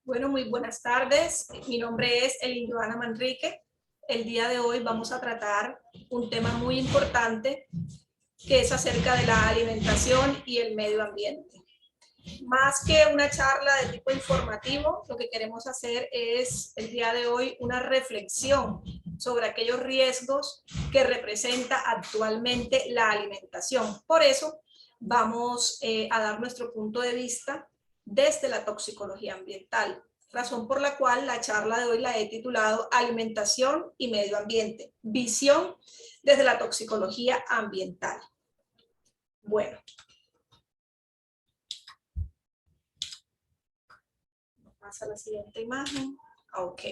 Bueno, muy buenas tardes. Mi nombre es Elinjoana Manrique. El día de hoy vamos a tratar un tema muy importante que es acerca de la alimentación y el medio ambiente. Más que una charla de tipo informativo, lo que queremos hacer es el día de hoy una reflexión sobre aquellos riesgos que representa actualmente la alimentación. Por eso vamos a dar nuestro punto de vista desde la toxicología ambiental, razón por la cual la charla de hoy la he titulado Alimentación y Medio Ambiente, visión desde la toxicología ambiental. Bueno. Pasa la siguiente imagen. Ok.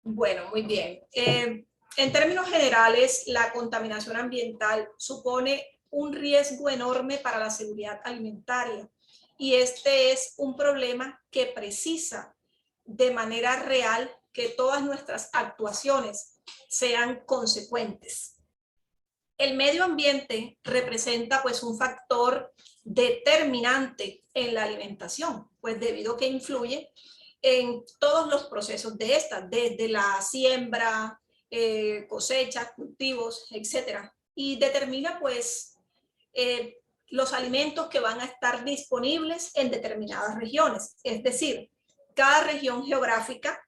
Bueno, muy bien. En términos generales, la contaminación ambiental supone un riesgo enorme para la seguridad alimentaria y este es un problema que precisa de manera real que todas nuestras actuaciones sean consecuentes. El medio ambiente representa pues un factor determinante en la alimentación, pues debido a que influye en todos los procesos de esta, desde la siembra, cosecha, cultivos, etcétera, y determina pues los alimentos que van a estar disponibles en determinadas regiones, es decir, cada región geográfica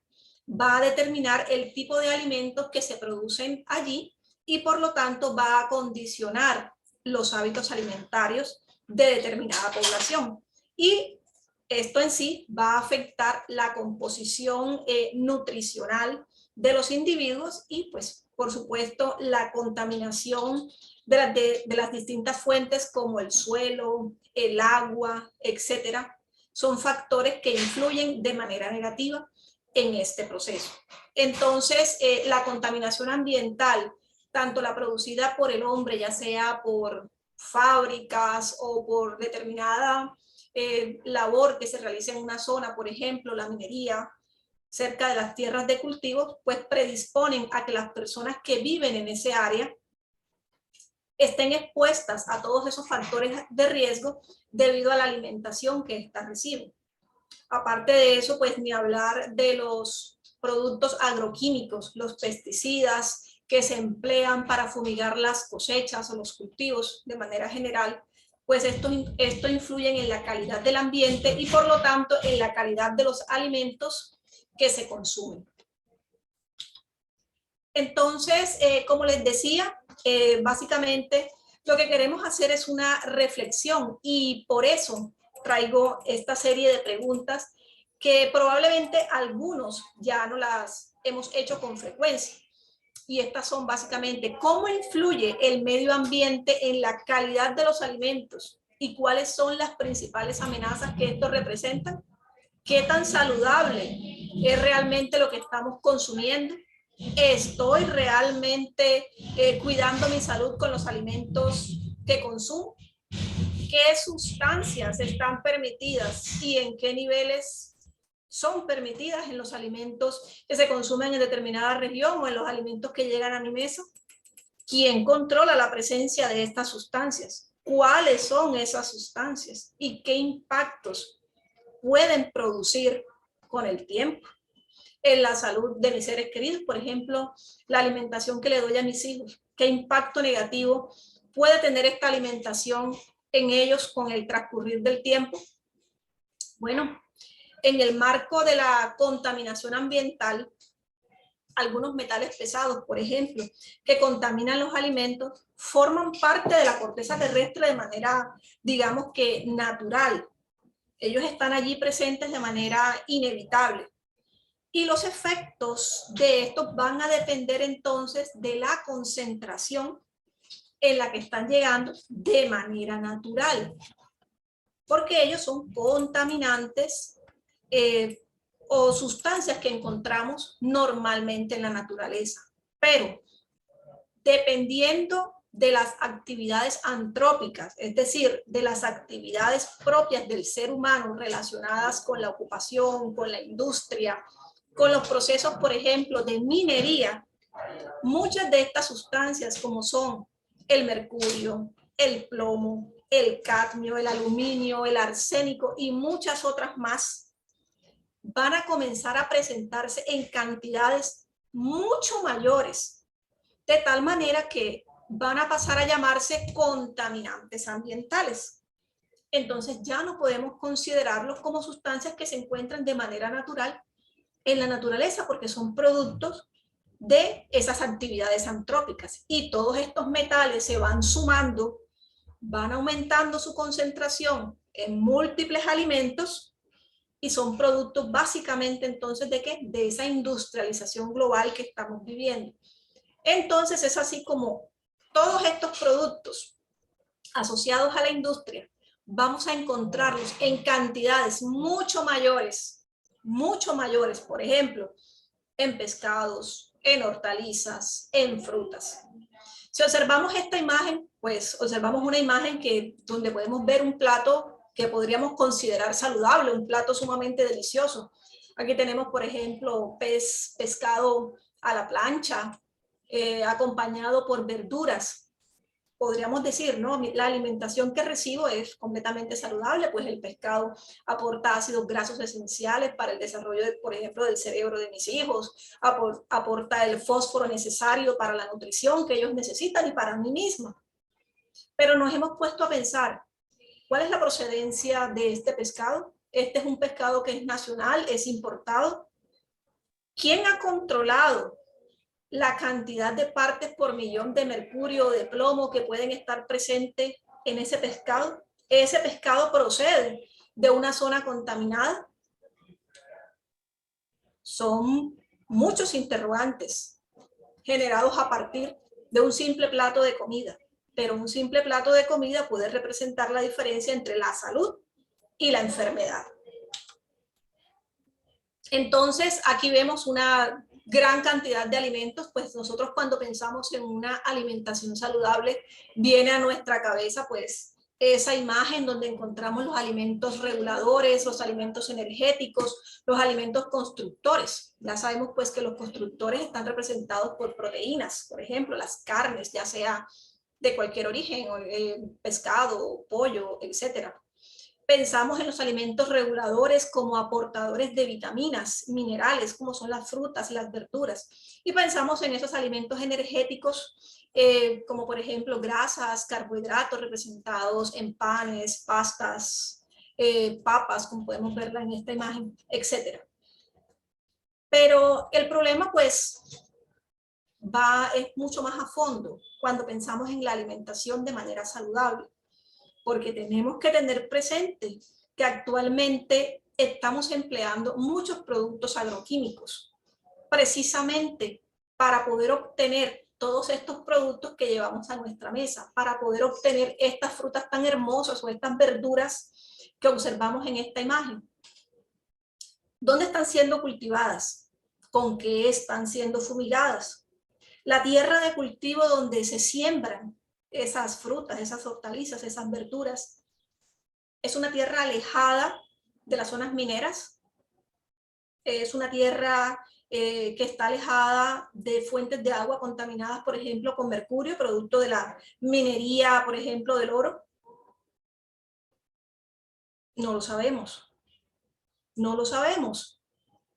va a determinar el tipo de alimentos que se producen allí y por lo tanto va a condicionar los hábitos alimentarios de determinada población. Y esto en sí va a afectar la composición nutricional de los individuos y pues por supuesto la contaminación de las distintas fuentes como el suelo, el agua, etcétera, son factores que influyen de manera negativa en este proceso. Entonces, la contaminación ambiental, tanto la producida por el hombre, ya sea por fábricas o por determinada labor que se realiza en una zona, por ejemplo, la minería, cerca de las tierras de cultivo, pues predisponen a que las personas que viven en ese área estén expuestas a todos esos factores de riesgo debido a la alimentación que éstas reciben. Aparte de eso, pues ni hablar de los productos agroquímicos, los pesticidas que se emplean para fumigar las cosechas o los cultivos de manera general, pues esto influye en la calidad del ambiente y por lo tanto en la calidad de los alimentos que se consumen. Entonces, como les decía, básicamente lo que queremos hacer es una reflexión y por eso traigo esta serie de preguntas que probablemente algunos ya no las hemos hecho con frecuencia. Y estas son básicamente, ¿cómo influye el medio ambiente en la calidad de los alimentos? ¿Y cuáles son las principales amenazas que esto representa? ¿Qué tan saludable es realmente lo que estamos consumiendo? ¿Estoy realmente cuidando mi salud con los alimentos que consumo? ¿Qué sustancias están permitidas y en qué niveles son permitidas en los alimentos que se consumen en determinada región o en los alimentos que llegan a mi mesa? ¿Quién controla la presencia de estas sustancias? ¿Cuáles son esas sustancias? ¿Y qué impactos pueden producir con el tiempo en la salud de mis seres queridos? Por ejemplo, la alimentación que le doy a mis hijos. ¿Qué impacto negativo puede tener esta alimentación en ellos con el transcurrir del tiempo? Bueno, en el marco de la contaminación ambiental, algunos metales pesados, por ejemplo, que contaminan los alimentos, forman parte de la corteza terrestre de manera, digamos que natural. Ellos están allí presentes de manera inevitable. Y los efectos de estos van a depender entonces de la concentración en la que están llegando de manera natural, porque ellos son contaminantes o sustancias que encontramos normalmente en la naturaleza. Pero dependiendo de las actividades antrópicas, es decir, de las actividades propias del ser humano relacionadas con la ocupación, con la industria, con los procesos, por ejemplo, de minería, muchas de estas sustancias como son el mercurio, el plomo, el cadmio, el aluminio, el arsénico y muchas otras más, van a comenzar a presentarse en cantidades mucho mayores, de tal manera que van a pasar a llamarse contaminantes ambientales. Entonces ya no podemos considerarlos como sustancias que se encuentran de manera natural en la naturaleza, porque son productos de esas actividades antrópicas. Y todos estos metales se van sumando, van aumentando su concentración en múltiples alimentos y son productos básicamente entonces ¿de qué? De esa industrialización global que estamos viviendo. Entonces es así como todos estos productos asociados a la industria vamos a encontrarlos en cantidades mucho mayores, por ejemplo, en pescados, en hortalizas, en frutas. Si observamos esta imagen, pues observamos una imagen donde podemos ver un plato que podríamos considerar saludable, un plato sumamente delicioso. Aquí tenemos, por ejemplo, pescado a la plancha, acompañado por verduras. Podríamos decir, ¿no? La alimentación que recibo es completamente saludable, pues el pescado aporta ácidos grasos esenciales para el desarrollo, por ejemplo, del cerebro de mis hijos, aporta el fósforo necesario para la nutrición que ellos necesitan y para mí misma. Pero nos hemos puesto a pensar, ¿cuál es la procedencia de este pescado? Este es un pescado que es nacional, es importado. ¿Quién ha controlado la cantidad de partes por millón de mercurio o de plomo que pueden estar presentes en ese pescado? ¿Ese pescado procede de una zona contaminada? Son muchos interrogantes generados a partir de un simple plato de comida, pero un simple plato de comida puede representar la diferencia entre la salud y la enfermedad. Entonces, aquí vemos una gran cantidad de alimentos, pues nosotros cuando pensamos en una alimentación saludable, viene a nuestra cabeza pues esa imagen donde encontramos los alimentos reguladores, los alimentos energéticos, los alimentos constructores. Ya sabemos pues que los constructores están representados por proteínas, por ejemplo, las carnes, ya sea de cualquier origen, pescado, pollo, etcétera. Pensamos en los alimentos reguladores como aportadores de vitaminas, minerales, como son las frutas, las verduras. Y pensamos en esos alimentos energéticos, como por ejemplo grasas, carbohidratos representados en panes, pastas, papas, como podemos verla en esta imagen, etc. Pero el problema pues es mucho más a fondo cuando pensamos en la alimentación de manera saludable, porque tenemos que tener presente que actualmente estamos empleando muchos productos agroquímicos, precisamente para poder obtener todos estos productos que llevamos a nuestra mesa, para poder obtener estas frutas tan hermosas o estas verduras que observamos en esta imagen. ¿Dónde están siendo cultivadas? ¿Con qué están siendo fumigadas? La tierra de cultivo donde se siembran esas frutas, esas hortalizas, esas verduras, es una tierra alejada de las zonas mineras, es una tierra que está alejada de fuentes de agua contaminadas, por ejemplo, con mercurio, producto de la minería, por ejemplo, del oro. No lo sabemos, no lo sabemos.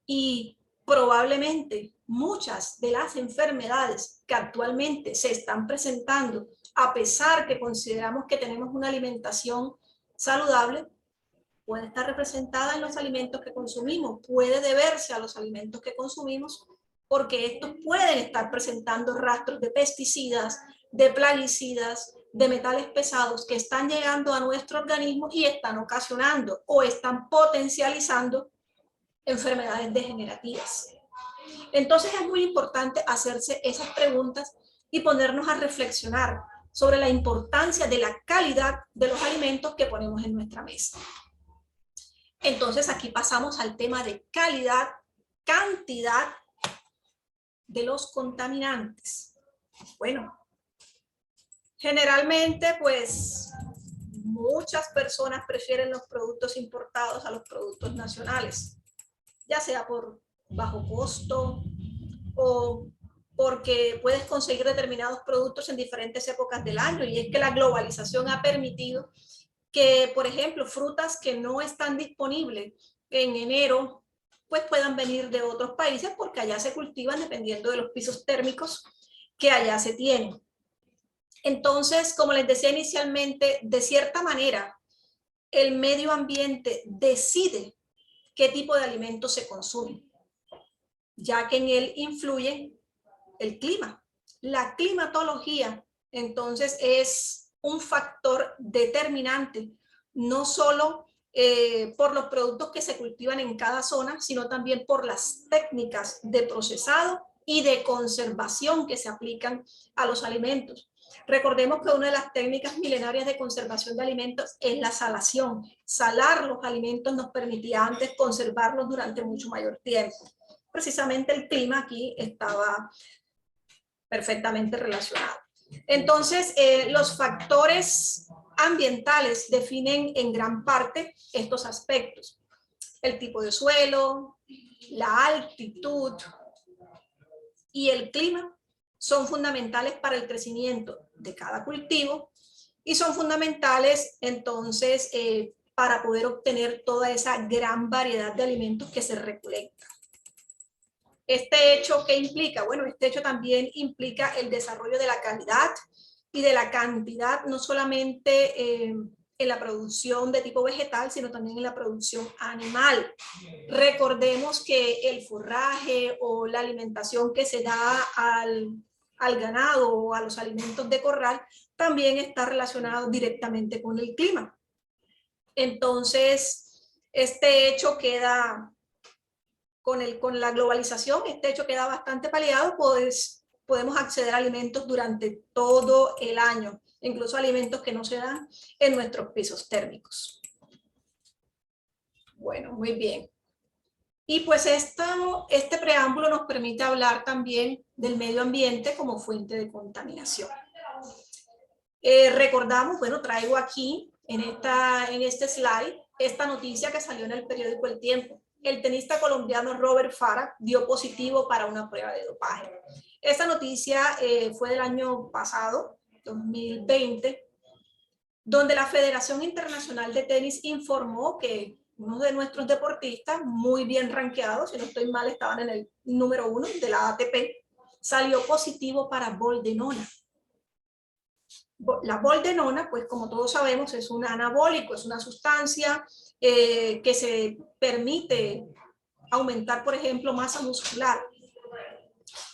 Y probablemente muchas de las enfermedades que actualmente se están presentando, a pesar que consideramos que tenemos una alimentación saludable, puede estar representada en los alimentos que consumimos, puede deberse a los alimentos que consumimos, porque estos pueden estar presentando rastros de pesticidas, de plaguicidas, de metales pesados que están llegando a nuestro organismo y están ocasionando o están potencializando enfermedades degenerativas. Entonces es muy importante hacerse esas preguntas y ponernos a reflexionar sobre la importancia de la calidad de los alimentos que ponemos en nuestra mesa. Entonces aquí pasamos al tema de calidad, cantidad de los contaminantes. Bueno, generalmente pues muchas personas prefieren los productos importados a los productos nacionales, ya sea por bajo costo o porque puedes conseguir determinados productos en diferentes épocas del año, y es que la globalización ha permitido que, por ejemplo, frutas que no están disponibles en enero pues puedan venir de otros países porque allá se cultivan dependiendo de los pisos térmicos que allá se tienen. Entonces, como les decía inicialmente, de cierta manera, el medio ambiente decide qué tipo de alimentos se consumen, ya que en él influye el clima. La climatología, entonces, es un factor determinante, no solo por los productos que se cultivan en cada zona, sino también por las técnicas de procesado y de conservación que se aplican a los alimentos. Recordemos que una de las técnicas milenarias de conservación de alimentos es la salación. Salar los alimentos nos permitía antes conservarlos durante mucho mayor tiempo. Precisamente el clima aquí estaba perfectamente relacionado. Entonces, los factores ambientales definen en gran parte estos aspectos. El tipo de suelo, la altitud y el clima son fundamentales para el crecimiento de cada cultivo y son fundamentales entonces para poder obtener toda esa gran variedad de alimentos que se recolectan. ¿Este hecho qué implica? Bueno, este hecho también implica el desarrollo de la calidad y de la cantidad, no solamente en la producción de tipo vegetal, sino también en la producción animal. Recordemos que el forraje o la alimentación que se da al ganado o a los alimentos de corral también está relacionado directamente con el clima. Entonces, este hecho queda... Con la globalización, este hecho queda bastante paliado, pues podemos acceder a alimentos durante todo el año, incluso alimentos que no se dan en nuestros pisos térmicos. Bueno, muy bien. Y pues este preámbulo nos permite hablar también del medio ambiente como fuente de contaminación. Recordamos, bueno, traigo aquí en este slide esta noticia que salió en el periódico El Tiempo. El tenista colombiano Robert Farah dio positivo para una prueba de dopaje. Esta noticia fue del año pasado, 2020, donde la Federación Internacional de Tenis informó que uno de nuestros deportistas, muy bien rankeados, si no estoy mal, estaban en el número 1 de la ATP, salió positivo para boldenona. La boldenona, pues como todos sabemos, es un anabólico, es una sustancia que se permite aumentar, por ejemplo, masa muscular.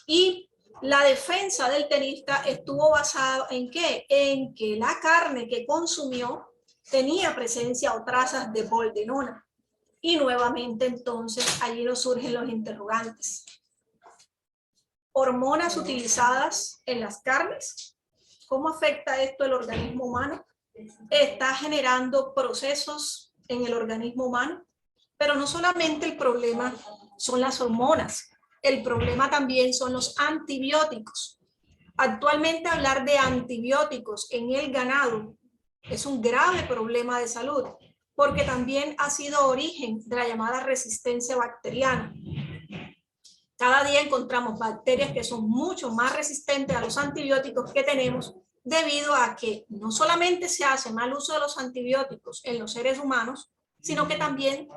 Y la defensa del tenista estuvo basada en ¿qué? En que la carne que consumió tenía presencia o trazas de boldenona. Y nuevamente entonces allí nos surgen los interrogantes. Hormonas utilizadas en las carnes. ¿Cómo afecta esto el organismo humano? Está generando procesos en el organismo humano, pero no solamente el problema son las hormonas, el problema también son los antibióticos. Actualmente hablar de antibióticos en el ganado es un grave problema de salud, porque también ha sido origen de la llamada resistencia bacteriana. Cada día encontramos bacterias que son mucho más resistentes a los antibióticos que tenemos debido a que no solamente se hace mal uso de los antibióticos en los seres humanos, sino que también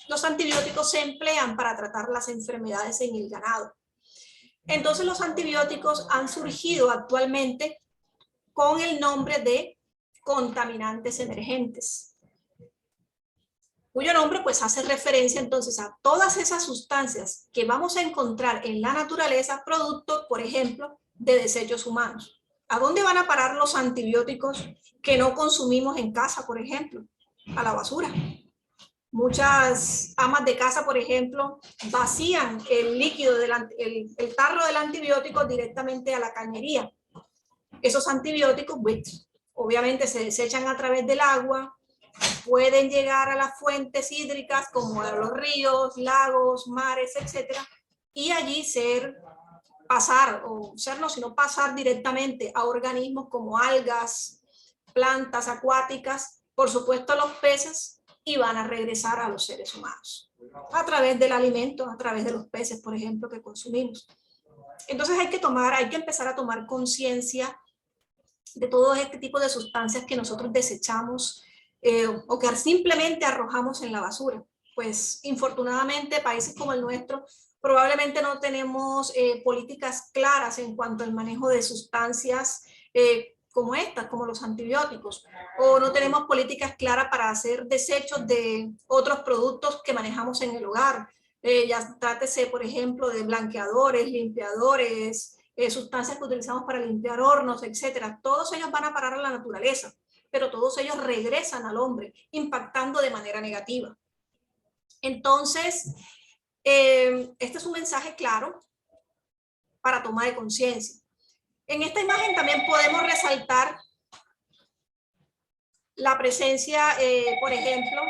los antibióticos se emplean para tratar las enfermedades en el ganado. Entonces los antibióticos han surgido actualmente con el nombre de contaminantes emergentes, cuyo nombre pues hace referencia entonces a todas esas sustancias que vamos a encontrar en la naturaleza, producto, por ejemplo, de desechos humanos. ¿A dónde van a parar los antibióticos que no consumimos en casa, por ejemplo? A la basura. Muchas amas de casa, por ejemplo, vacían el líquido, el tarro del antibiótico directamente a la cañería. Esos antibióticos, pues, obviamente se desechan a través del agua, pueden llegar a las fuentes hídricas como a los ríos, lagos, mares, etcétera, y allí pasar directamente a organismos como algas, plantas acuáticas, por supuesto los peces, y van a regresar a los seres humanos a través del alimento, a través de los peces, por ejemplo, que consumimos. Entonces hay que empezar a tomar conciencia de todo este tipo de sustancias que nosotros desechamos o que simplemente arrojamos en la basura. pues infortunadamente países como el nuestro probablemente no tenemos políticas claras en cuanto al manejo de sustancias como estas, como los antibióticos, o no tenemos políticas claras para hacer desechos de otros productos que manejamos en el hogar. Ya trátese, por ejemplo, de blanqueadores, limpiadores, sustancias que utilizamos para limpiar hornos, etcétera. Todos ellos van a parar a la naturaleza, pero todos ellos regresan al hombre, impactando de manera negativa. Entonces, este es un mensaje claro para toma de conciencia. En esta imagen también podemos resaltar la presencia, por ejemplo,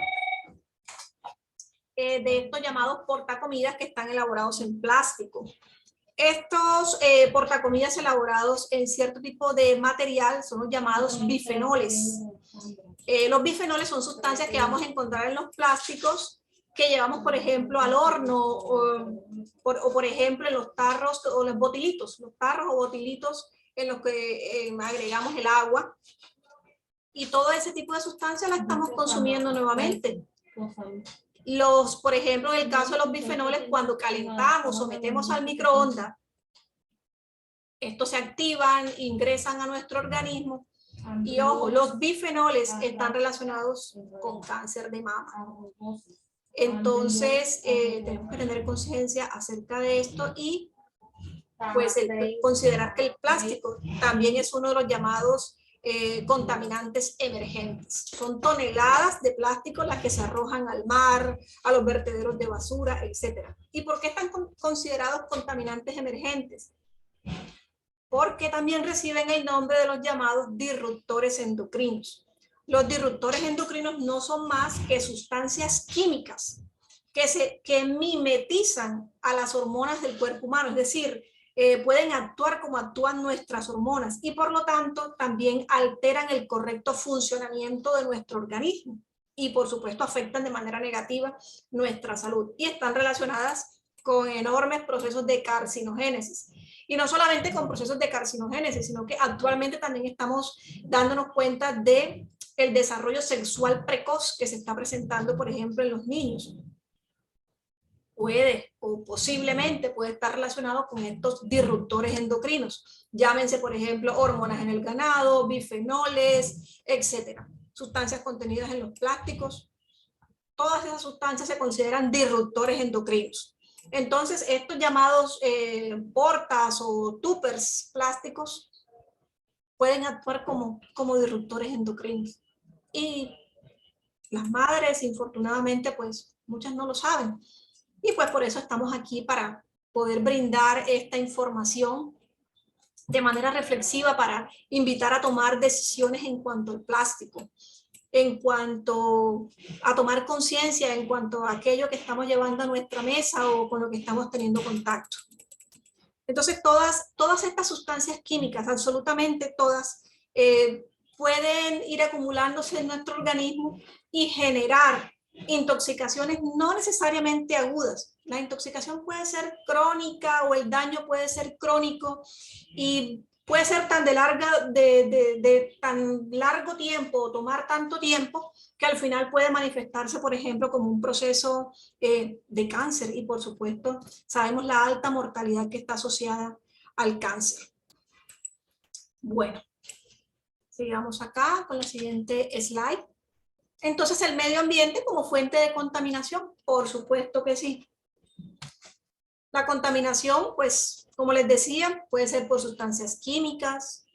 de estos llamados portacomidas que están elaborados en plástico. Estos portacomidas elaborados en cierto tipo de material son los llamados bifenoles. Los bifenoles son sustancias que vamos a encontrar en los plásticos que llevamos, por ejemplo, al horno o por ejemplo, en los tarros o los botilitos, los tarros o botilitos en los que agregamos el agua. Y todo ese tipo de sustancias la estamos consumiendo nuevamente. Por ejemplo, en el caso de los bifenoles, cuando calentamos o metemos al microondas, estos se activan, ingresan a nuestro organismo. Y ojo, los bifenoles están relacionados con cáncer de mama. Entonces, tenemos que tener conciencia acerca de esto y pues considerar que el plástico también es uno de los llamados contaminantes emergentes. Son toneladas de plástico las que se arrojan al mar, a los vertederos de basura, etc. ¿Y por qué están considerados contaminantes emergentes? Porque también reciben el nombre de los llamados disruptores endocrinos. Los disruptores endocrinos no son más que sustancias químicas que mimetizan a las hormonas del cuerpo humano, es decir, pueden actuar como actúan nuestras hormonas y por lo tanto también alteran el correcto funcionamiento de nuestro organismo y por supuesto afectan de manera negativa nuestra salud y están relacionadas con enormes procesos de carcinogénesis. Y no solamente con procesos de carcinogénesis, sino que actualmente también estamos dándonos cuenta de el desarrollo sexual precoz que se está presentando, por ejemplo, en los niños. Puede o posiblemente puede estar relacionado con estos disruptores endocrinos. Llámense, por ejemplo, hormonas en el ganado, bifenoles, etcétera. Sustancias contenidas en los plásticos. Todas esas sustancias se consideran disruptores endocrinos. Entonces, estos llamados portas o tuppers plásticos pueden actuar como disruptores endocrinos. Y las madres, infortunadamente, pues muchas no lo saben. Y pues por eso estamos aquí para poder brindar esta información de manera reflexiva para invitar a tomar decisiones en cuanto al plástico, en cuanto a tomar conciencia en cuanto a aquello que estamos llevando a nuestra mesa o con lo que estamos teniendo contacto. Entonces todas estas sustancias químicas, absolutamente todas, pueden ir acumulándose en nuestro organismo y generar intoxicaciones no necesariamente agudas. La intoxicación puede ser crónica o el daño puede ser crónico y puede ser tan tan largo tiempo o tomar tanto tiempo que al final puede manifestarse, por ejemplo, como un proceso de cáncer y por supuesto sabemos la alta mortalidad que está asociada al cáncer. Bueno, sigamos acá con la siguiente slide. Entonces, ¿el medio ambiente como fuente de contaminación? Por supuesto que sí. La contaminación, pues, como les decía, puede ser por sustancias químicas,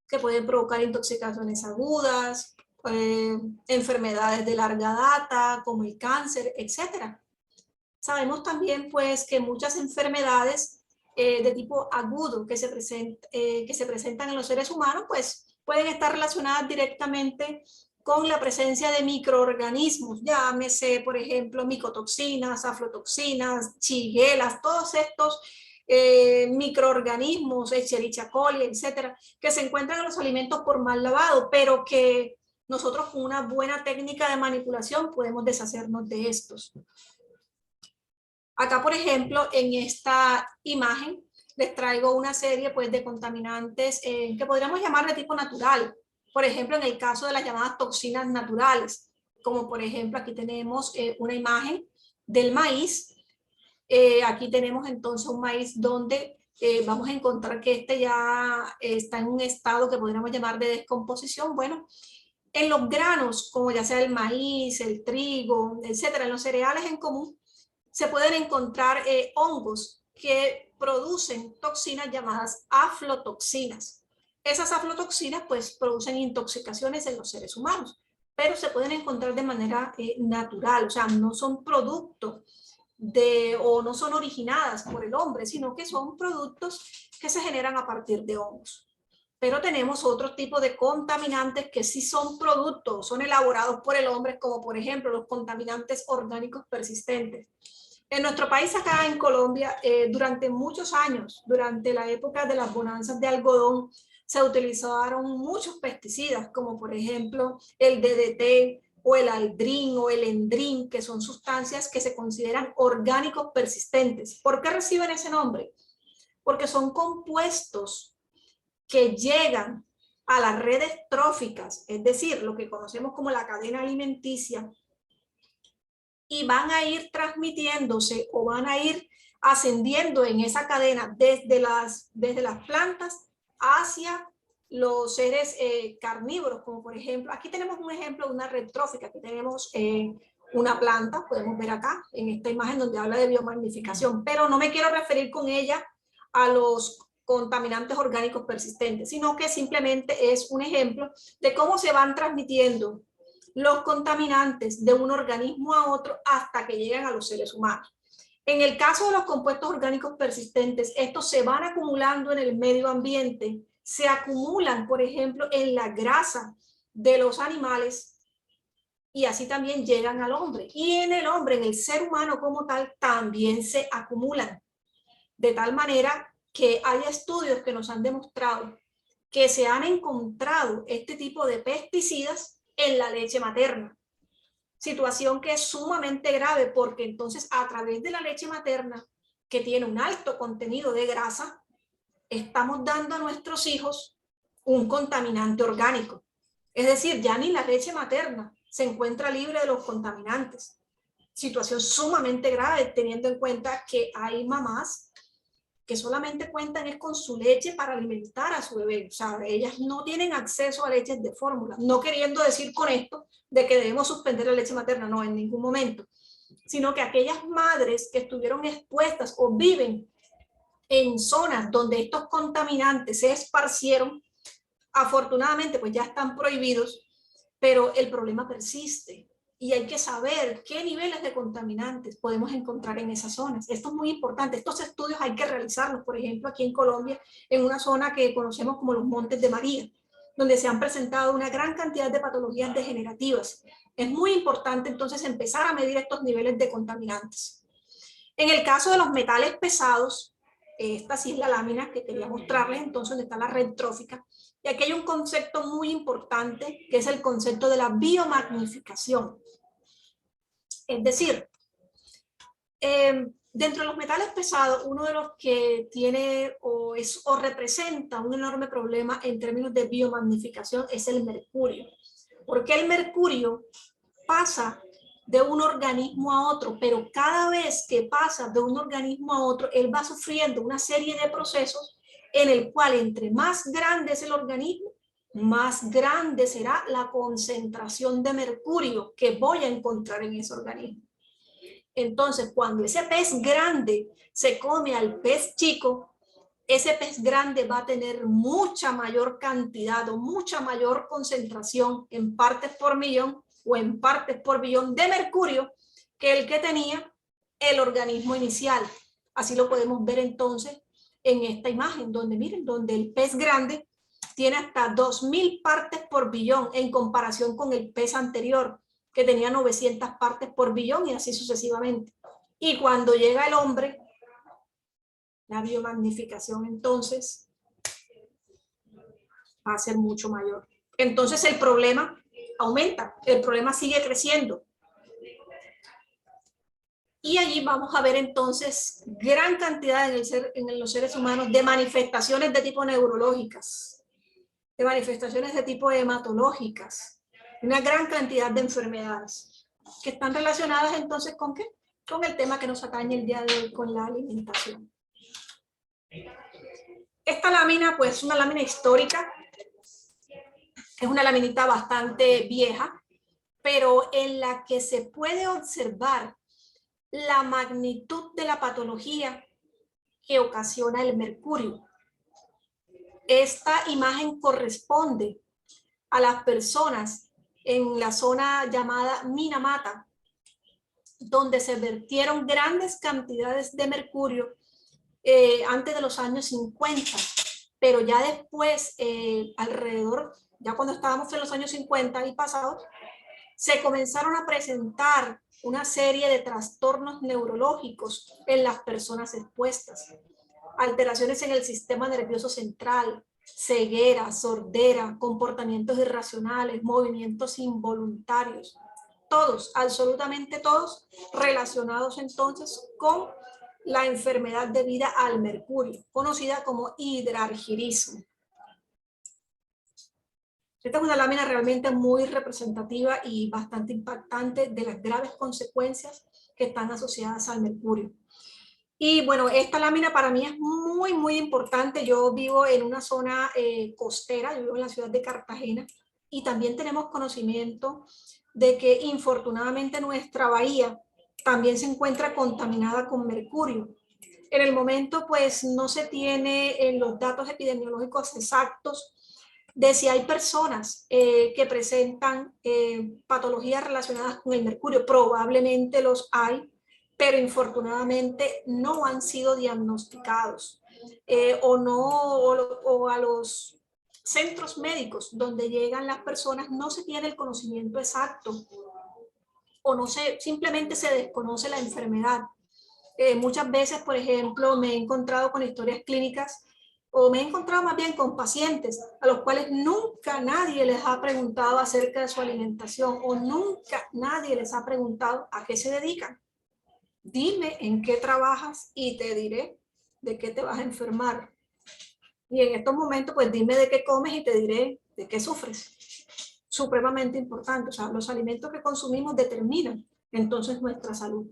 que pueden provocar intoxicaciones agudas, enfermedades de larga data, como el cáncer, etc. Sabemos también, pues, que muchas enfermedades de tipo agudo que se presentan en los seres humanos, pues, pueden estar relacionadas directamente con la presencia de microorganismos, llámese, por ejemplo, micotoxinas, aflotoxinas, shigella, todos estos microorganismos, Escherichia coli, etcétera, que se encuentran en los alimentos por mal lavado, pero que nosotros con una buena técnica de manipulación podemos deshacernos de estos. Acá, por ejemplo, en esta imagen les traigo una serie pues, de contaminantes que podríamos llamar de tipo natural. Por ejemplo, en el caso de las llamadas toxinas naturales. como por ejemplo aquí tenemos una imagen del maíz. Aquí tenemos entonces un maíz donde vamos a encontrar que este ya está en un estado que podríamos llamar de descomposición. Bueno, en los granos, como ya sea el maíz, el trigo, etcétera, en los cereales en común, se pueden encontrar hongos que producen toxinas llamadas aflotoxinas. Esas aflotoxinas pues producen intoxicaciones en los seres humanos, pero se pueden encontrar de manera natural, o sea, no son productos o no son originadas por el hombre, sino que son productos que se generan a partir de hongos. Pero tenemos otro tipo de contaminantes que sí son productos, son elaborados por el hombre, como por ejemplo los contaminantes orgánicos persistentes. En nuestro país, acá en Colombia, durante muchos años, durante la época de las bonanzas de algodón, se utilizaron muchos pesticidas, como por ejemplo el DDT, o el aldrin o el endrin, que son sustancias que se consideran orgánicos persistentes. ¿Por qué reciben ese nombre? Porque son compuestos que llegan a las redes tróficas, es decir, lo que conocemos como la cadena alimenticia, y van a ir transmitiéndose o van a ir ascendiendo en esa cadena desde las plantas hacia los seres carnívoros, como por ejemplo, aquí tenemos un ejemplo de una red trófica, aquí tenemos una planta, podemos ver acá en esta imagen donde habla de biomagnificación, pero no me quiero referir con ella a los contaminantes orgánicos persistentes, sino que simplemente es un ejemplo de cómo se van transmitiendo los contaminantes de un organismo a otro hasta que llegan a los seres humanos. En el caso de los compuestos orgánicos persistentes, estos se van acumulando en el medio ambiente, se acumulan, por ejemplo, en la grasa de los animales y así también llegan al hombre. Y en el hombre, en el ser humano como tal, también se acumulan. De tal manera que hay estudios que nos han demostrado que se han encontrado este tipo de pesticidas en la leche materna. Situación que es sumamente grave porque entonces a través de la leche materna, que tiene un alto contenido de grasa, estamos dando a nuestros hijos un contaminante orgánico. Es decir, ya ni la leche materna se encuentra libre de los contaminantes. Situación sumamente grave teniendo en cuenta que hay mamás que solamente cuentan es con su leche para alimentar a su bebé. O sea, ellas no tienen acceso a leches de fórmula, no queriendo decir con esto de que debemos suspender la leche materna, no, en ningún momento, sino que aquellas madres que estuvieron expuestas o viven en zonas donde estos contaminantes se esparcieron, afortunadamente pues ya están prohibidos, pero el problema persiste. Y hay que saber qué niveles de contaminantes podemos encontrar en esas zonas. Esto es muy importante. Estos estudios hay que realizarlos, por ejemplo, aquí en Colombia, en una zona que conocemos como los Montes de María, donde se han presentado una gran cantidad de patologías degenerativas. Es muy importante entonces empezar a medir estos niveles de contaminantes. En el caso de los metales pesados, esta sí es la lámina que quería mostrarles, entonces donde está la red trófica. Y aquí hay un concepto muy importante, que es el concepto de la biomagnificación. Es decir, dentro de los metales pesados, uno de los que tiene o representa un enorme problema en términos de biomagnificación es el mercurio. Porque el mercurio pasa de un organismo a otro, pero cada vez que pasa de un organismo a otro, él va sufriendo una serie de procesos en el cual entre más grande es el organismo, más grande será la concentración de mercurio que voy a encontrar en ese organismo. Entonces, cuando ese pez grande se come al pez chico, ese pez grande va a tener mucha mayor cantidad o mucha mayor concentración en partes por millón o en partes por billón de mercurio que el que tenía el organismo inicial. Así lo podemos ver entonces en esta imagen, donde miren, donde el pez grande tiene hasta 2000 partes por billón en comparación con el pez anterior, que tenía 900 partes por billón y así sucesivamente. Y cuando llega el hombre, la biomagnificación entonces va a ser mucho mayor. Entonces el problema aumenta, el problema sigue creciendo. Y allí vamos a ver entonces gran cantidad en los seres humanos de manifestaciones de tipo neurológicas, de manifestaciones de tipo hematológicas, Una gran cantidad de enfermedades que están relacionadas entonces ¿con qué? Con el tema que nos atañe el día de hoy, con la alimentación. Esta lámina, pues, es una lámina histórica, es una laminita bastante vieja, pero en la que se puede observar la magnitud de la patología que ocasiona el mercurio. Esta imagen corresponde a las personas en la zona llamada Minamata, donde se vertieron grandes cantidades de mercurio antes de los años 50, pero ya después, alrededor, ya cuando estábamos en los años 50 y pasados, se comenzaron a presentar una serie de trastornos neurológicos en las personas expuestas. Alteraciones en el sistema nervioso central, ceguera, sordera, comportamientos irracionales, movimientos involuntarios, todos, absolutamente todos, relacionados entonces con la enfermedad debida al mercurio, conocida como hidrargirismo. Esta es una lámina realmente muy representativa y bastante impactante de las graves consecuencias que están asociadas al mercurio. Y bueno, esta lámina para mí es muy, muy importante. Yo vivo en una zona costera, yo vivo en la ciudad de Cartagena, y también tenemos conocimiento de que infortunadamente nuestra bahía también se encuentra contaminada con mercurio. En el momento, pues, no se tiene los datos epidemiológicos exactos de si hay personas que presentan patologías relacionadas con el mercurio. Probablemente los hay, pero infortunadamente no han sido diagnosticados o a los centros médicos donde llegan las personas no se tiene el conocimiento exacto o no se, simplemente se desconoce la enfermedad. Muchas veces, por ejemplo, me he encontrado con historias clínicas o me he encontrado más bien con pacientes a los cuales nunca nadie les ha preguntado acerca de su alimentación o nunca nadie les ha preguntado a qué se dedican. Dime en qué trabajas y te diré de qué te vas a enfermar. Y en estos momentos, pues dime de qué comes y te diré de qué sufres. Supremamente importante. O sea, los alimentos que consumimos determinan entonces nuestra salud.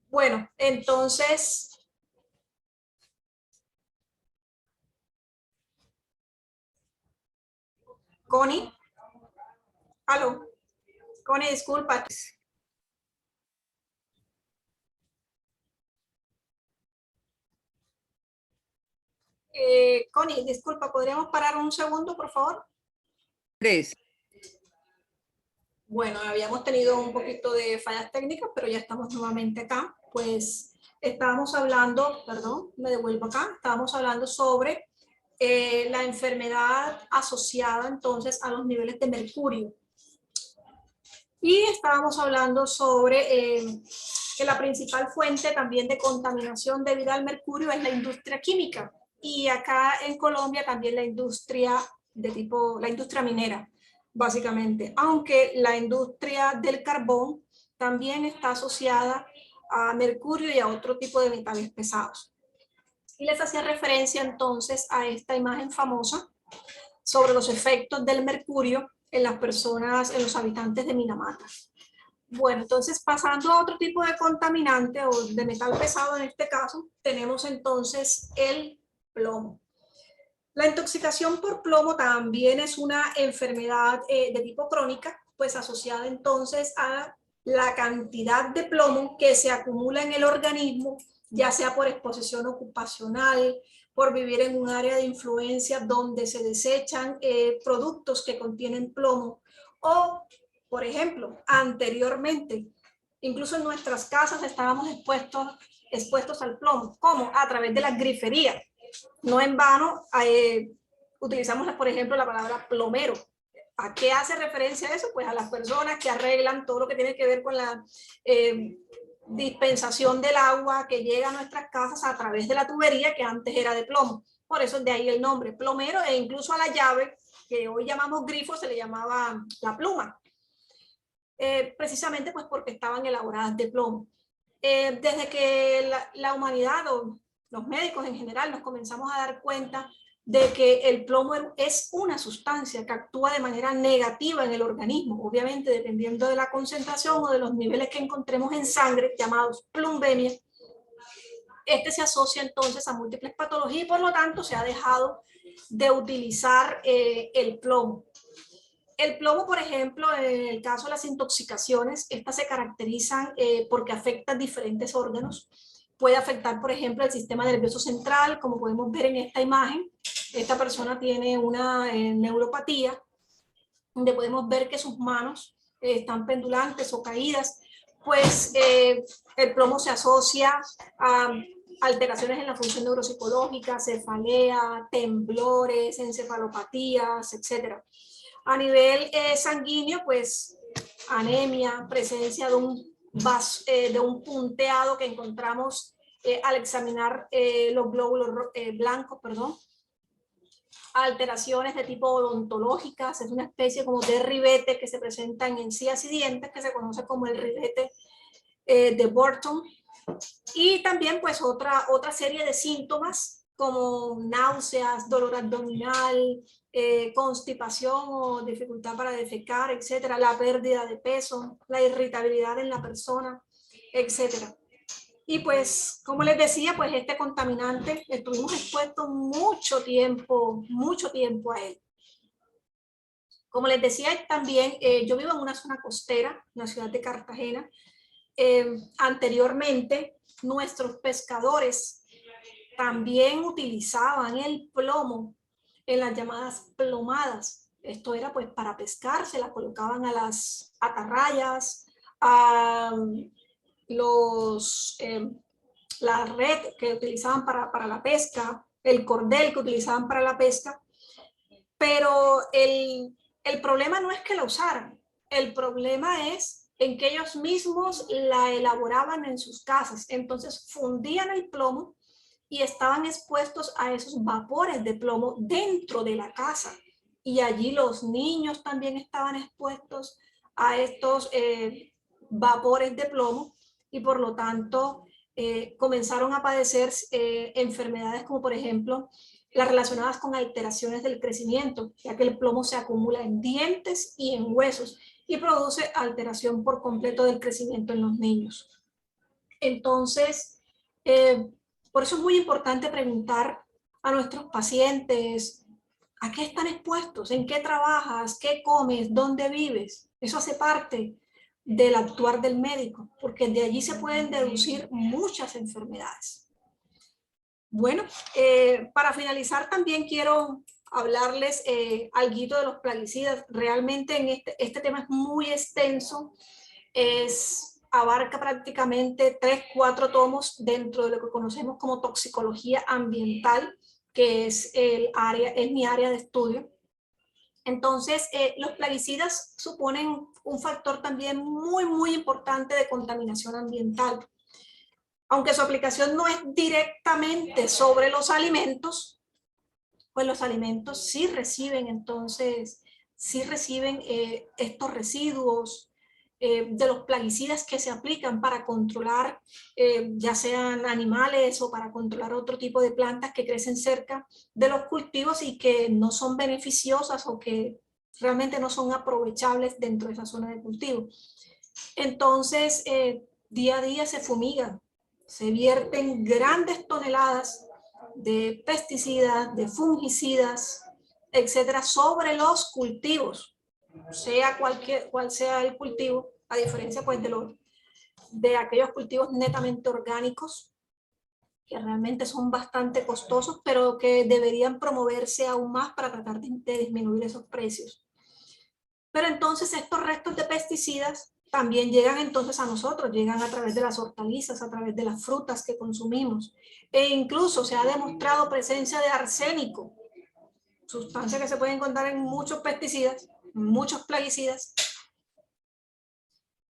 Bueno, entonces, Connie, aló, Connie, disculpa. Connie, disculpa, ¿podríamos parar un segundo, por favor? 3. Bueno, habíamos tenido un poquito de fallas técnicas, pero ya estamos nuevamente acá. Pues estábamos hablando, perdón, me devuelvo acá, estábamos hablando sobre la enfermedad asociada entonces a los niveles de mercurio. Y estábamos hablando sobre que la principal fuente también de contaminación debido al mercurio es la industria química. Y acá en Colombia también la industria la industria minera, básicamente. Aunque la industria del carbón también está asociada a mercurio y a otro tipo de metales pesados. Y les hacía referencia entonces a esta imagen famosa sobre los efectos del mercurio en las personas, en los habitantes de Minamata. Bueno, entonces pasando a otro tipo de contaminante o de metal pesado en este caso, tenemos entonces el plomo. La intoxicación por plomo también es una enfermedad de tipo crónica, pues asociada entonces a la cantidad de plomo que se acumula en el organismo, ya sea por exposición ocupacional, por vivir en un área de influencia donde se desechan productos que contienen plomo o, por ejemplo, anteriormente, incluso en nuestras casas estábamos expuestos al plomo. ¿Cómo? A través de las griferías. No en vano utilizamos, por ejemplo, la palabra plomero. ¿A qué hace referencia eso? Pues a las personas que arreglan todo lo que tiene que ver con la dispensación del agua que llega a nuestras casas a través de la tubería que antes era de plomo. Por eso de ahí el nombre plomero, e incluso a la llave que hoy llamamos grifo se le llamaba la pluma. Precisamente pues porque estaban elaboradas de plomo. Desde que la humanidad o los médicos en general nos comenzamos a dar cuenta de que el plomo es una sustancia que actúa de manera negativa en el organismo, obviamente dependiendo de la concentración o de los niveles que encontremos en sangre, llamados plumbemia. Este se asocia entonces a múltiples patologías y por lo tanto se ha dejado de utilizar el plomo. El plomo, por ejemplo, en el caso de las intoxicaciones, estas se caracterizan porque afectan diferentes órganos. Puede afectar, por ejemplo, el sistema nervioso central, como podemos ver en esta imagen. Esta persona tiene una neuropatía, donde podemos ver que sus manos están pendulantes o caídas. Pues el plomo se asocia a alteraciones en la función neuropsicológica, cefalea, temblores, encefalopatías, etc. A nivel sanguíneo, pues anemia, presencia de un punteado que encontramos al examinar los glóbulos blancos, perdón. Alteraciones de tipo odontológicas, es una especie como de ribete que se presenta en encías y dientes, que se conoce como el ribete de Burton. Y también pues otra serie de síntomas como náuseas, dolor abdominal, constipación o dificultad para defecar, etcétera, la pérdida de peso, la irritabilidad en la persona, etcétera. Y pues, como les decía, pues este contaminante estuvimos expuestos mucho tiempo a él. Como les decía también, yo vivo en una zona costera, en la ciudad de Cartagena. Anteriormente, nuestros pescadores también utilizaban el plomo en las llamadas plomadas. Esto era pues para pescar, se la colocaban a las atarrayas, a la red que utilizaban para la pesca, el cordel que utilizaban para la pesca, pero el problema no es que la usaran, el problema es en que ellos mismos la elaboraban en sus casas. Entonces fundían el plomo y estaban expuestos a esos vapores de plomo dentro de la casa. Y allí los niños también estaban expuestos a estos vapores de plomo y por lo tanto comenzaron a padecer enfermedades como por ejemplo las relacionadas con alteraciones del crecimiento, ya que el plomo se acumula en dientes y en huesos y produce alteración por completo del crecimiento en los niños. Entonces, por eso es muy importante preguntar a nuestros pacientes, ¿a qué están expuestos? ¿En qué trabajas? ¿Qué comes? ¿Dónde vives? Eso hace parte del actuar del médico, porque de allí se pueden deducir muchas enfermedades. Bueno, para finalizar también quiero hablarles algo de los plaguicidas. Realmente en este tema es muy extenso, abarca prácticamente 3-4 tomos dentro de lo que conocemos como toxicología ambiental, que es mi área de estudio. Entonces, los plaguicidas suponen un factor también muy importante de contaminación ambiental. Aunque su aplicación no es directamente sobre los alimentos, pues los alimentos sí reciben estos residuos de los plaguicidas que se aplican para controlar ya sean animales o para controlar otro tipo de plantas que crecen cerca de los cultivos y que no son beneficiosas o que realmente no son aprovechables dentro de esa zona de cultivo. Entonces, día a día se fumigan, se vierten grandes toneladas de pesticidas, de fungicidas, etcétera, sobre los cultivos, sea cual sea el cultivo, a diferencia pues de aquellos cultivos netamente orgánicos, que realmente son bastante costosos, pero que deberían promoverse aún más para tratar de disminuir esos precios. Pero entonces estos restos de pesticidas también llegan entonces a nosotros, llegan a través de las hortalizas, a través de las frutas que consumimos. E incluso se ha demostrado presencia de arsénico, sustancia que se puede encontrar en muchos pesticidas, muchos plaguicidas.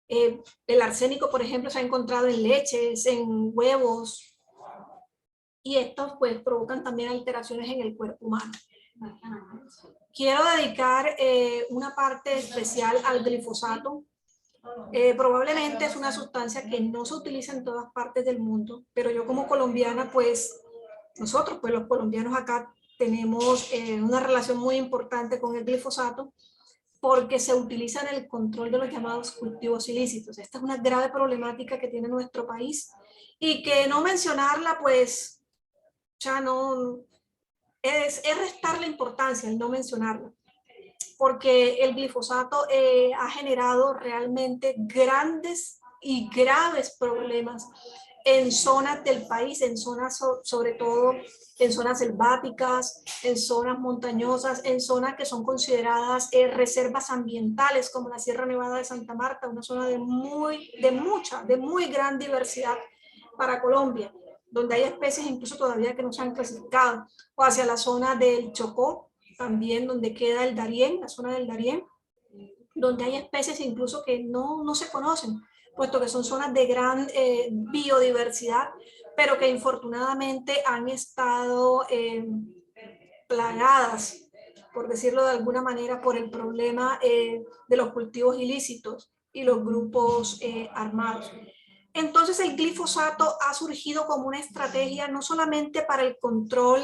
El arsénico, por ejemplo, se ha encontrado en leches, en huevos, y estos pues provocan también alteraciones en el cuerpo humano. Quiero dedicar una parte especial al glifosato. Probablemente es una sustancia que no se utiliza en todas partes del mundo, pero yo como colombiana, pues nosotros, pues los colombianos acá tenemos una relación muy importante con el glifosato porque se utiliza en el control de los llamados cultivos ilícitos. Esta es una grave problemática que tiene nuestro país y que no mencionarla, pues, ya no, es restarle importancia el no mencionarla, porque el glifosato ha generado realmente grandes y graves problemas en zonas del país, en zonas sobre todo en zonas selváticas, en zonas montañosas, en zonas que son consideradas reservas ambientales, como la Sierra Nevada de Santa Marta, una zona de muy gran diversidad para Colombia, donde hay especies incluso todavía que no se han clasificado, o hacia la zona del Chocó, también donde queda el Darién, la zona del Darién, donde hay especies incluso que no se conocen, puesto que son zonas de gran biodiversidad, pero que infortunadamente han estado plagadas, por decirlo de alguna manera, por el problema de los cultivos ilícitos y los grupos armados. Entonces el glifosato ha surgido como una estrategia no solamente para el control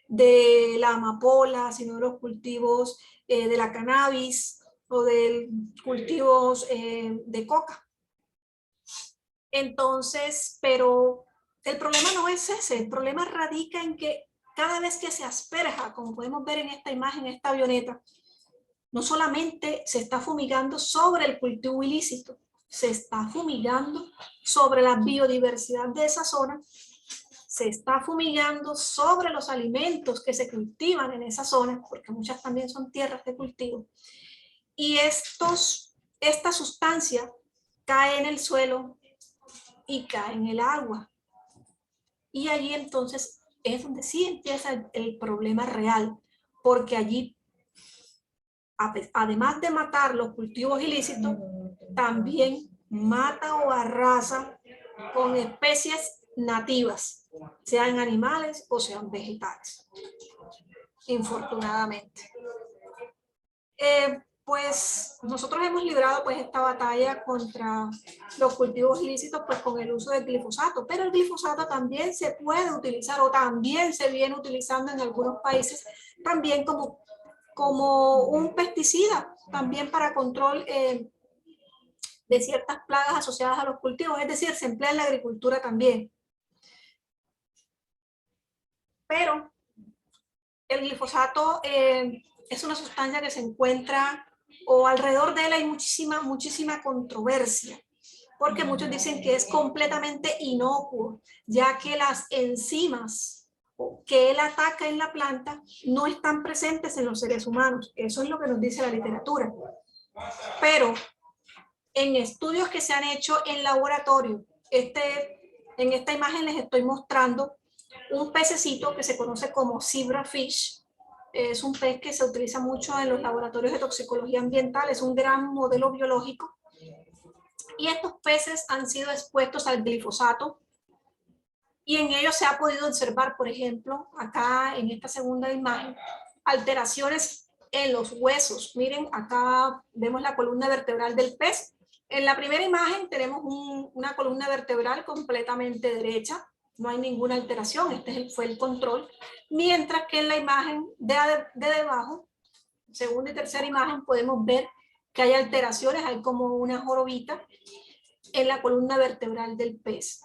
de la amapola, sino de los cultivos de la cannabis o de cultivos de coca. Entonces, pero el problema no es ese, el problema radica en que cada vez que se asperja, como podemos ver en esta imagen, esta avioneta, no solamente se está fumigando sobre el cultivo ilícito, se está fumigando sobre la biodiversidad de esa zona, se está fumigando sobre los alimentos que se cultivan en esa zona, porque muchas también son tierras de cultivo, y esta sustancia cae en el suelo y cae en el agua. Y allí entonces es donde sí empieza el problema real, porque allí, además de matar los cultivos ilícitos, también mata o arrasa con especies nativas, sean animales o sean vegetales, infortunadamente. Pues nosotros hemos librado pues esta batalla contra los cultivos ilícitos pues con el uso del glifosato, pero el glifosato también se puede utilizar o también se viene utilizando en algunos países también como un pesticida, también para control de ciertas plagas asociadas a los cultivos, es decir, se emplea en la agricultura también. Pero el glifosato es una sustancia que se encuentra, o alrededor de él hay muchísima controversia, porque muchos dicen que es completamente inocuo, ya que las enzimas que él ataca en la planta no están presentes en los seres humanos. Eso es lo que nos dice la literatura. Pero en estudios que se han hecho en laboratorio, en esta imagen les estoy mostrando un pececito que se conoce como zebrafish. Es un pez que se utiliza mucho en los laboratorios de toxicología ambiental, es un gran modelo biológico. Y estos peces han sido expuestos al glifosato y en ellos se ha podido observar, por ejemplo, acá en esta segunda imagen, alteraciones en los huesos. Miren, acá vemos la columna vertebral del pez. En la primera imagen tenemos una columna vertebral completamente derecha, no hay ninguna alteración, fue el control, mientras que en la imagen de debajo, segunda y tercera imagen, podemos ver que hay alteraciones, hay como una jorobita en la columna vertebral del pez.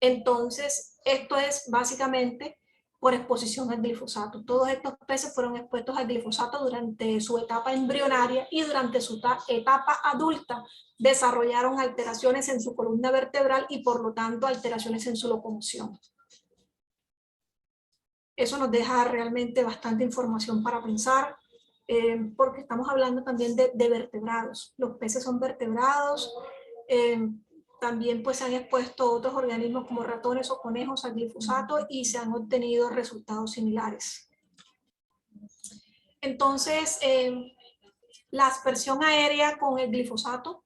Entonces, esto es básicamente por exposición al glifosato. Todos estos peces fueron expuestos al glifosato durante su etapa embrionaria y durante su etapa adulta desarrollaron alteraciones en su columna vertebral y por lo tanto alteraciones en su locomoción. Eso nos deja realmente bastante información para pensar, porque estamos hablando también de vertebrados. Los peces son vertebrados, también pues se han expuesto otros organismos como ratones o conejos al glifosato y se han obtenido resultados similares. Entonces, la aspersión aérea con el glifosato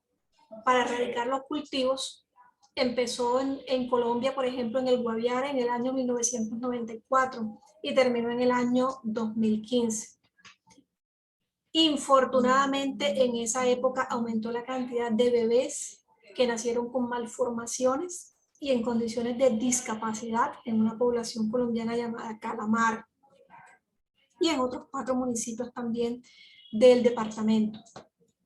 para erradicar los cultivos empezó en Colombia, por ejemplo, en el Guaviare en el año 1994 y terminó en el año 2015. Infortunadamente, en esa época aumentó la cantidad de bebés que nacieron con malformaciones y en condiciones de discapacidad en una población colombiana llamada Calamar. y en otros 4 municipios también del departamento.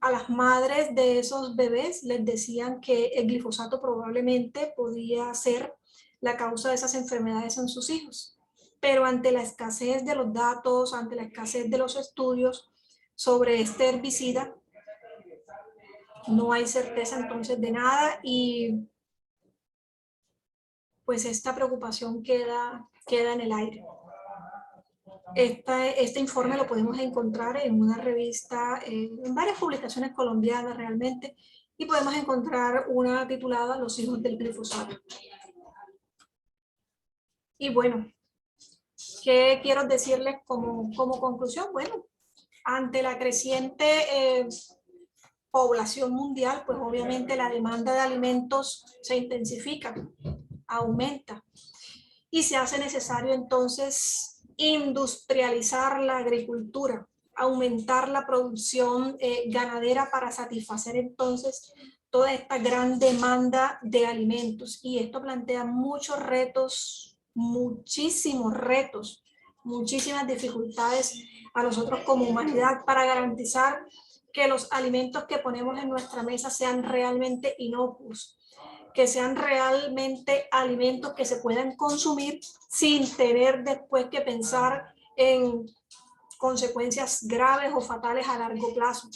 A las madres de esos bebés les decían que el glifosato probablemente podía ser la causa de esas enfermedades en sus hijos. Pero ante la escasez de los datos, ante la escasez de los estudios sobre este herbicida, no hay certeza entonces de nada y pues esta preocupación queda en el aire. Este informe lo podemos encontrar en una revista, en varias publicaciones colombianas realmente, y podemos encontrar una titulada Los hijos del glifosato. Y bueno, ¿qué quiero decirles como conclusión? Bueno, ante la creciente población mundial, pues obviamente la demanda de alimentos se intensifica, aumenta, y se hace necesario entonces industrializar la agricultura, aumentar la producción ganadera para satisfacer entonces toda esta gran demanda de alimentos. Y esto plantea muchos retos, muchísimos retos, muchísimas dificultades a nosotros como humanidad para garantizar que los alimentos que ponemos en nuestra mesa sean realmente inocuos, que sean realmente alimentos que se puedan consumir sin tener después que pensar en consecuencias graves o fatales a largo plazo.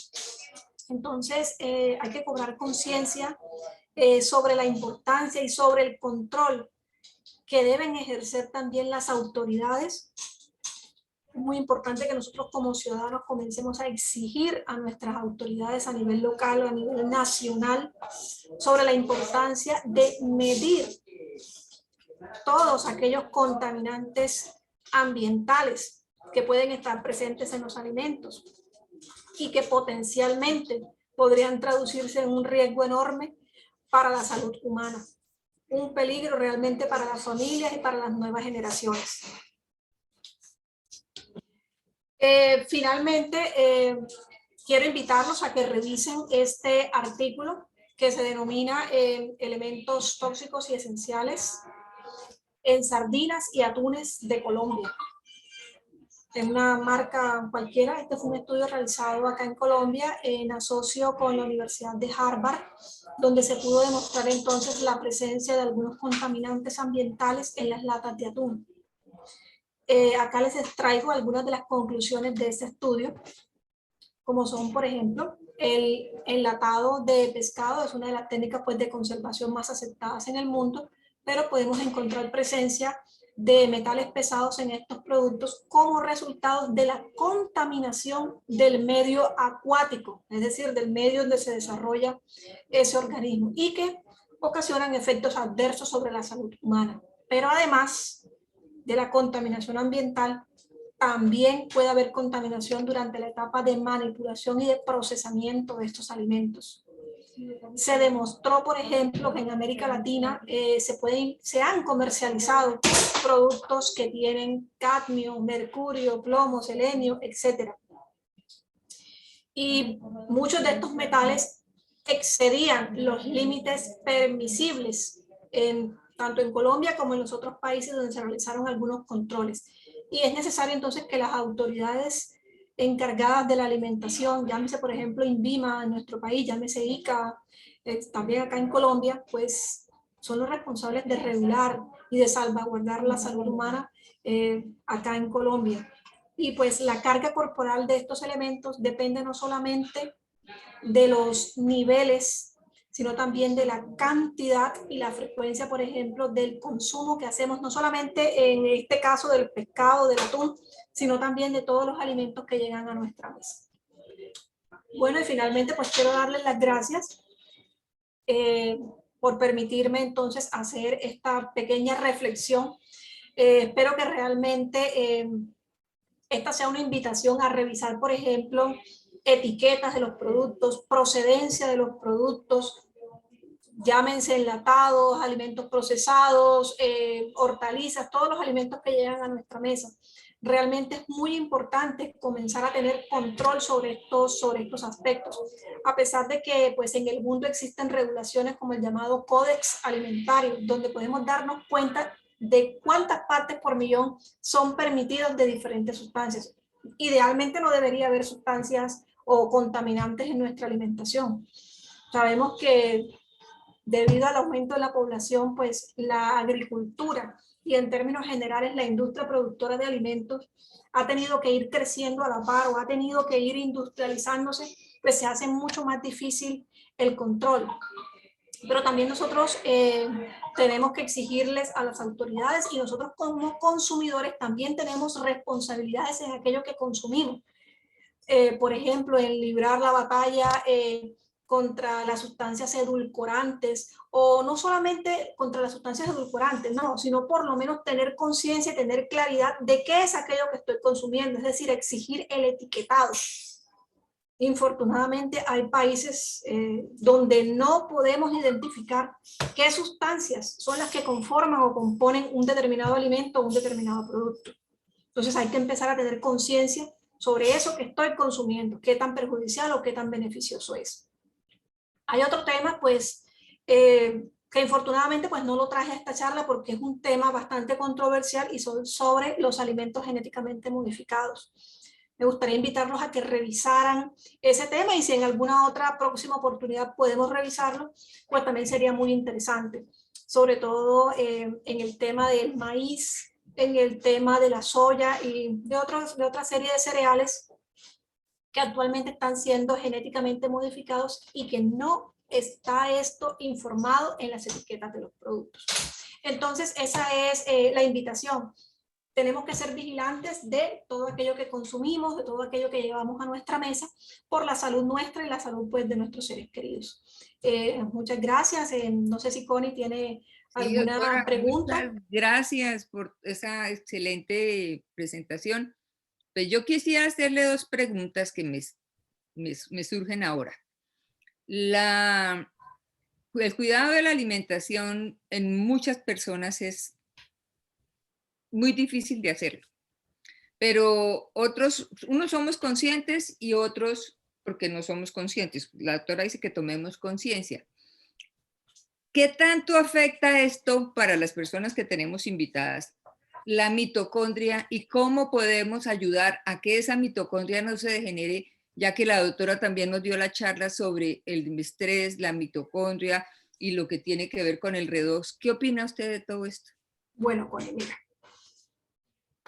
Entonces, hay que cobrar conciencia sobre la importancia y sobre el control que deben ejercer también las autoridades. Es muy importante que nosotros como ciudadanos comencemos a exigir a nuestras autoridades a nivel local o a nivel nacional sobre la importancia de medir todos aquellos contaminantes ambientales que pueden estar presentes en los alimentos y que potencialmente podrían traducirse en un riesgo enorme para la salud humana, un peligro realmente para las familias y para las nuevas generaciones. Finalmente, quiero invitarlos a que revisen este artículo que se denomina Elementos tóxicos y esenciales en sardinas y atunes de Colombia. Es una marca cualquiera. Este fue un estudio realizado acá en Colombia en asocio con la Universidad de Harvard, donde se pudo demostrar entonces la presencia de algunos contaminantes ambientales en las latas de atún. Acá les extraigo algunas de las conclusiones de este estudio, como son, por ejemplo, el enlatado de pescado es una de las técnicas pues, de conservación más aceptadas en el mundo, pero podemos encontrar presencia de metales pesados en estos productos como resultado de la contaminación del medio acuático, es decir, del medio donde se desarrolla ese organismo y que ocasionan efectos adversos sobre la salud humana. Pero además de la contaminación ambiental, también puede haber contaminación durante la etapa de manipulación y de procesamiento de estos alimentos. Se demostró, por ejemplo, que en América Latina se han comercializado productos que tienen cadmio, mercurio, plomo, selenio, etc. Y muchos de estos metales excedían los límites permisibles, tanto en Colombia como en los otros países donde se realizaron algunos controles. Y es necesario entonces que las autoridades encargadas de la alimentación, llámese por ejemplo INVIMA en nuestro país, llámese ICA, también acá en Colombia, pues son los responsables de regular y de salvaguardar la salud humana acá en Colombia. Y pues la carga corporal de estos elementos depende no solamente de los niveles, sino también de la cantidad y la frecuencia, por ejemplo, del consumo que hacemos, no solamente en este caso del pescado, del atún, sino también de todos los alimentos que llegan a nuestra mesa. Bueno, y finalmente pues quiero darles las gracias por permitirme entonces hacer esta pequeña reflexión. Espero que realmente esta sea una invitación a revisar, por ejemplo, etiquetas de los productos, procedencia de los productos, llámense enlatados, alimentos procesados, hortalizas, todos los alimentos que llegan a nuestra mesa. Realmente es muy importante comenzar a tener control sobre estos aspectos, a pesar de que pues, en el mundo existen regulaciones como el llamado Códex Alimentario, donde podemos darnos cuenta de cuántas partes por millón son permitidas de diferentes sustancias. idealmente no debería haber sustancias o contaminantes en nuestra alimentación. Sabemos que debido al aumento de la población, pues la agricultura y en términos generales la industria productora de alimentos ha tenido que ir creciendo a la par o ha tenido que ir industrializándose, pues se hace mucho más difícil el control. Pero también nosotros tenemos que exigirles a las autoridades y nosotros como consumidores también tenemos responsabilidades en aquello que consumimos. Por ejemplo, en librar la batalla contra las sustancias edulcorantes, o no solamente contra las sustancias edulcorantes, no, sino por lo menos tener conciencia y tener claridad de qué es aquello que estoy consumiendo, es decir, exigir el etiquetado. Infortunadamente hay países donde no podemos identificar qué sustancias son las que conforman o componen un determinado alimento o un determinado producto. Entonces hay que empezar a tener conciencia sobre eso que estoy consumiendo, qué tan perjudicial o qué tan beneficioso es. Hay otro tema, pues, que infortunadamente pues no lo traje a esta charla porque es un tema bastante controversial y son sobre los alimentos genéticamente modificados. Me gustaría invitarlos a que revisaran ese tema y si en alguna otra próxima oportunidad podemos revisarlo, pues también sería muy interesante, sobre todo en el tema del maíz, en el tema de la soya y de otra serie de cereales que actualmente están siendo genéticamente modificados y que no está esto informado en las etiquetas de los productos. Entonces, esa es la invitación. Tenemos que ser vigilantes de todo aquello que consumimos, de todo aquello que llevamos a nuestra mesa, por la salud nuestra y la salud pues, de nuestros seres queridos. Muchas gracias. No sé si Connie tiene Sí, alguna doctora, pregunta. muchas gracias por esa excelente presentación. Pues yo quisiera hacerle dos preguntas que me surgen ahora. El cuidado de la alimentación en muchas personas es muy difícil de hacerlo, pero unos somos conscientes y otros porque no somos conscientes. La doctora dice que tomemos conciencia. ¿Qué tanto afecta esto para las personas que tenemos invitadas, la mitocondria, y cómo podemos ayudar a que esa mitocondria no se degenere, ya que la doctora también nos dio la charla sobre el estrés, la mitocondria y lo que tiene que ver con el redox? ¿Qué opina usted de todo esto? Bueno, Connie, mira,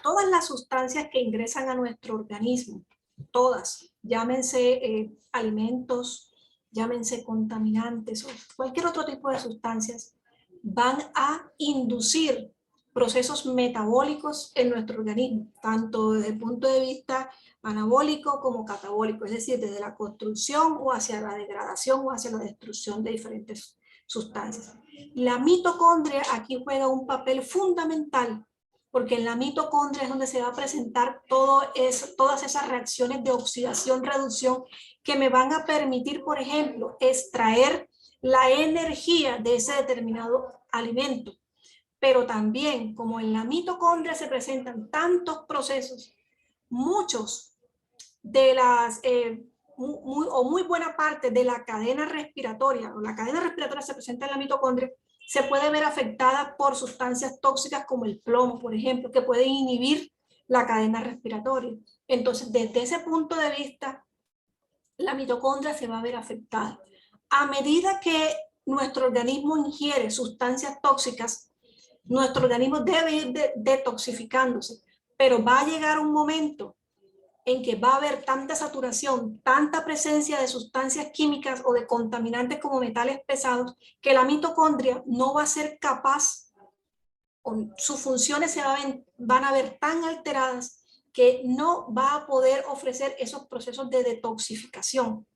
todas las sustancias que ingresan a nuestro organismo, todas, llámense alimentos, llámense contaminantes o cualquier otro tipo de sustancias, van a inducir procesos metabólicos en nuestro organismo, tanto desde el punto de vista anabólico como catabólico, es decir, desde la construcción o hacia la degradación o hacia la destrucción de diferentes sustancias. La mitocondria aquí juega un papel fundamental porque en la mitocondria es donde se va a presentar todas esas reacciones de oxidación, reducción, que me van a permitir, por ejemplo, extraer la energía de ese determinado alimento. Pero también, como en la mitocondria se presentan tantos procesos, muchos de las, muy buena parte de la cadena respiratoria, o la cadena respiratoria se presenta en la mitocondria, se puede ver afectada por sustancias tóxicas como el plomo, por ejemplo, que pueden inhibir la cadena respiratoria. Entonces, desde ese punto de vista, la mitocondria se va a ver afectada. A medida que nuestro organismo ingiere sustancias tóxicas, nuestro organismo debe ir detoxificándose, pero va a llegar un momento en que va a haber tanta saturación, tanta presencia de sustancias químicas o de contaminantes como metales pesados, que la mitocondria no va a ser capaz, sus funciones van a ver tan alteradas que no va a poder ofrecer esos procesos de detoxificación.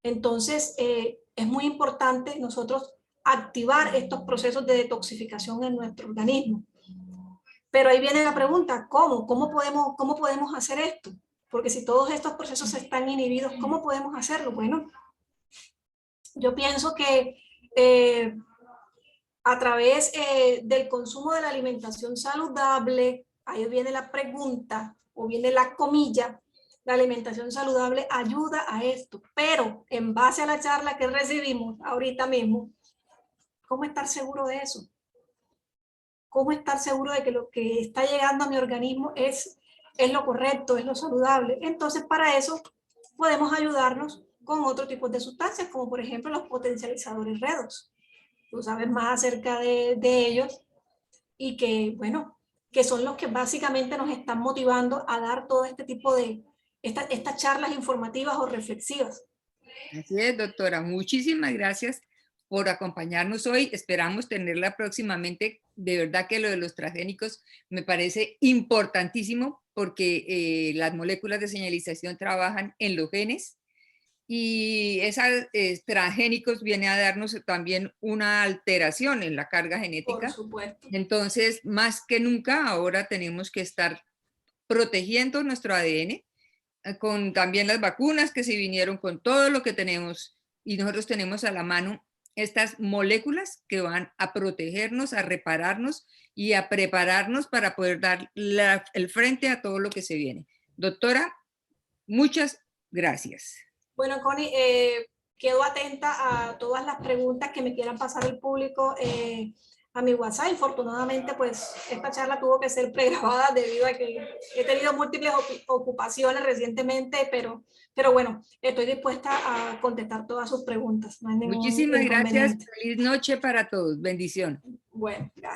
Entonces, es muy importante nosotros activar estos procesos de detoxificación en nuestro organismo. Pero ahí viene la pregunta, ¿cómo? ¿Cómo podemos hacer esto? Porque si todos estos procesos están inhibidos, ¿cómo podemos hacerlo? Bueno, yo pienso que a través del consumo de la alimentación saludable, ahí viene la pregunta o viene la comilla, la alimentación saludable ayuda a esto, pero en base a la charla que recibimos ahorita mismo, ¿cómo estar seguro de eso? ¿Cómo estar seguro de que lo que está llegando a mi organismo es es lo correcto, es lo saludable. Entonces, para eso podemos ayudarnos con otro tipo de sustancias, como por ejemplo los potencializadores redox. Tú sabes más acerca de ellos y que, bueno, que son los que básicamente nos están motivando a dar todo este tipo de, estas charlas informativas o reflexivas. Así es, doctora. Muchísimas gracias por acompañarnos hoy. Esperamos tenerla próximamente. De verdad que lo de los transgénicos me parece importantísimo porque las moléculas de señalización trabajan en los genes y esos transgénicos vienen a darnos también una alteración en la carga Por genética. supuesto. Entonces, más que nunca, ahora tenemos que estar protegiendo nuestro ADN con también las vacunas que se vinieron con todo lo que tenemos y nosotros tenemos a la mano estas moléculas que van a protegernos, a repararnos y a prepararnos para poder dar el frente a todo lo que se viene. Doctora, muchas gracias. Bueno, Connie, quedo atenta a todas las preguntas que me quieran pasar el público a mi WhatsApp. Infortunadamente, pues esta charla tuvo que ser pregrabada debido a que he tenido múltiples ocupaciones recientemente, pero bueno, estoy dispuesta a contestar todas sus preguntas. No hay ningún Muchísimas gracias. inconveniente. Feliz noche para todos. Bendición. Bueno, gracias.